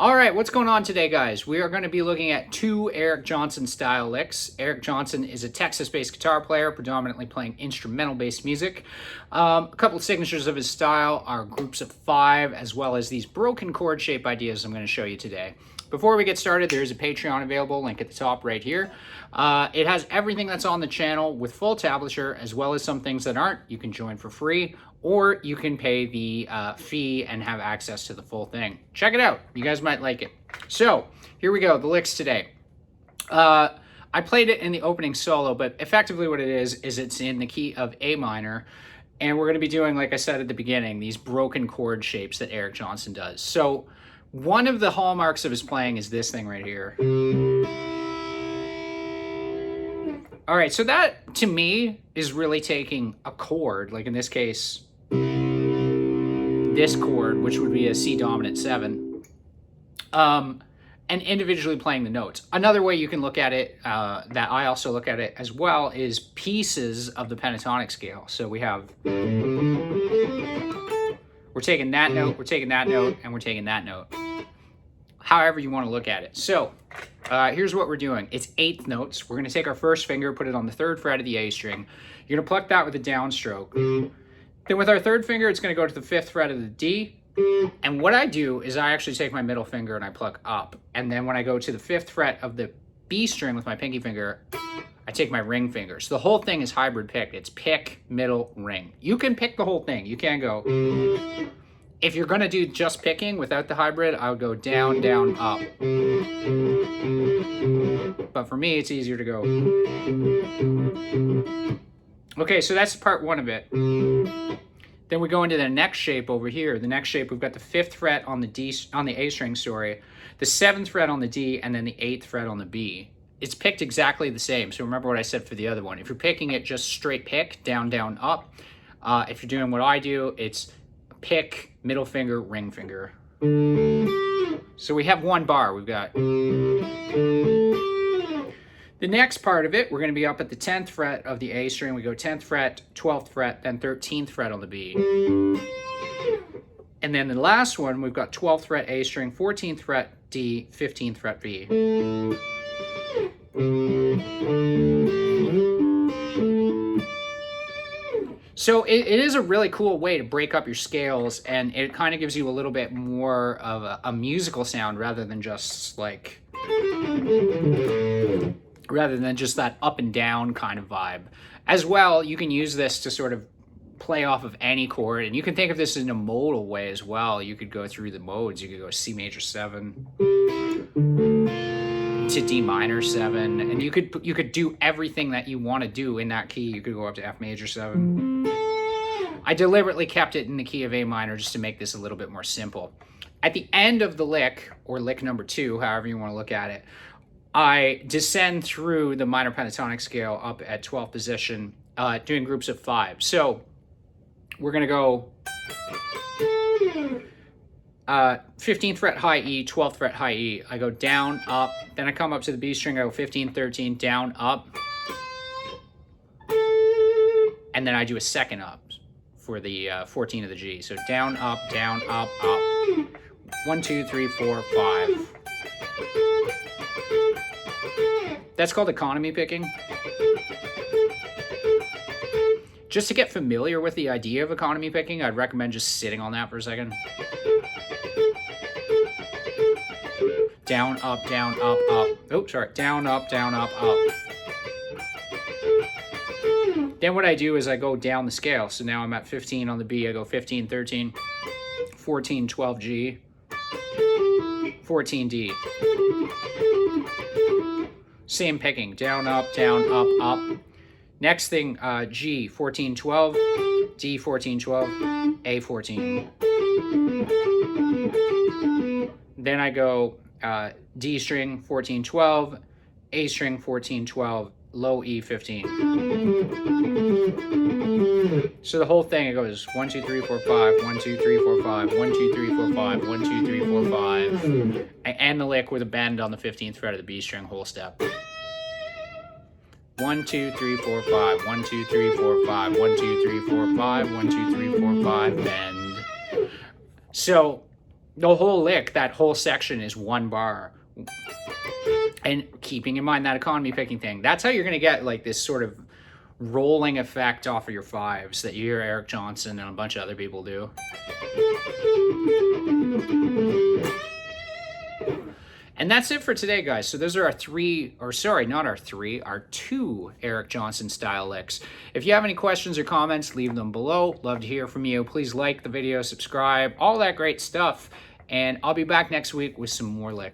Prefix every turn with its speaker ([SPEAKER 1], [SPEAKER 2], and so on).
[SPEAKER 1] All right, what's going on today, guys? We are going to be looking at two Eric Johnson style licks. Eric Johnson is a Texas-based guitar player, predominantly playing instrumental-based music. A couple of signatures of his style are groups of five, as well as these broken chord shape ideas I'm going to show you today. Before we get started, there is a Patreon available, link at the top right here. It has everything that's on the channel with full tablature, as well as some things that aren't. You can join for free, or you can pay the fee and have access to the full thing. Check it out. You guys might like it. So, here we go, the licks today. I played it in the opening solo, but effectively what it is it's in the key of A minor, and we're going to be doing, like I said at the beginning, these broken chord shapes that Eric Johnson does. So, one of the hallmarks of his playing is this thing right here. All right, so that, to me, is really taking a chord, like in this case, this chord, which would be a C dominant 7, and individually playing the notes. Another way you can look at it, that I also look at it as well, is pieces of the pentatonic scale. So we have, we're taking that note, we're taking that note, and we're taking that note. However you want to look at it. So here's what we're doing. It's eighth notes. We're going to take our first finger, put it on the 3rd fret of the A string. You're going to pluck that with a downstroke. Then with our 3rd finger, it's going to go to the 5th fret of the D. And what I do is I actually take my middle finger and I pluck up. And then when I go to the 5th fret of the B string with my pinky finger, I take my ring finger. So the whole thing is hybrid picked. It's pick, middle, ring. You can pick the whole thing. You can go... If you're going to do just picking without the hybrid, I would go down, down, up. But for me, it's easier to go. Okay, so that's part one of it. Then we go into the next shape over here. The next shape, we've got the 5th fret on the A string, sorry, the 7th fret on the D, and then the 8th fret on the B. It's picked exactly the same. So remember what I said for the other one. If you're picking it just straight pick, down, down, up. If you're doing what I do, it's pick, middle finger, ring finger. So we have one bar. We've got the next part of it. We're going to be up at the 10th fret of the A string. We go 10th fret, 12th fret, then 13th fret on the B. And then the last one, we've got 12th fret A string, 14th fret D, 15th fret B. So it is a really cool way to break up your scales, and it kind of gives you a little bit more of a musical sound rather than just like, that up and down kind of vibe. As well, you can use this to sort of play off of any chord, and you can think of this in a modal way as well. You could go through the modes. You could go C major 7 to D minor 7, and you could do everything that you want to do in that key. You could go up to F major 7. I deliberately kept it in the key of A minor just to make this a little bit more simple. At the end of the lick, or lick number 2, however you want to look at it, I descend through the minor pentatonic scale up at 12th position, doing groups of 5. So we're going to go 15th fret high E, 12th fret high E. I go down, up, then I come up to the B string, I go 15, 13, down, up. And then I do a second up for the 14 of the G. So down, up, up. 1, 2, 3, 4, 5. That's called economy picking. Just to get familiar with the idea of economy picking, I'd recommend just sitting on that for a second. Down, up, up. Oh, sorry. Down, up, up. Then what I do is I go down the scale. So now I'm at 15 on the B. I go 15, 13, 14, 12 G, 14 D. Same picking. Down, up, up. Next thing, G, 14, 12, D, 14, 12, A, 14. Then I go D string, 14, 12, A string, 14, 12, low E, 15. So the whole thing, it goes 1, 2, 3, 4, 5, 1, 2, 3, 4, 5, 1, 2, 3, 4, 5, 1, 2, 3, 4, 5. I end the lick with a bend on the 15th fret of the B string, whole step. 1, 2, 3, 4, 5, 1, 2, 3, 4, 5, 1, 2, 3, 4, 5, 1, 2, 3, 4, 5, bend. So The whole lick, that whole section is one bar. And keeping in mind that economy picking thing, that's how you're going to get like this sort of rolling effect off of your fives that you hear Eric Johnson and a bunch of other people do. And that's it for today, guys. So those are our our two Eric Johnson style licks. If you have any questions or comments, leave them below. Love to hear from you. Please like the video, subscribe, all that great stuff. And I'll be back next week with some more licks.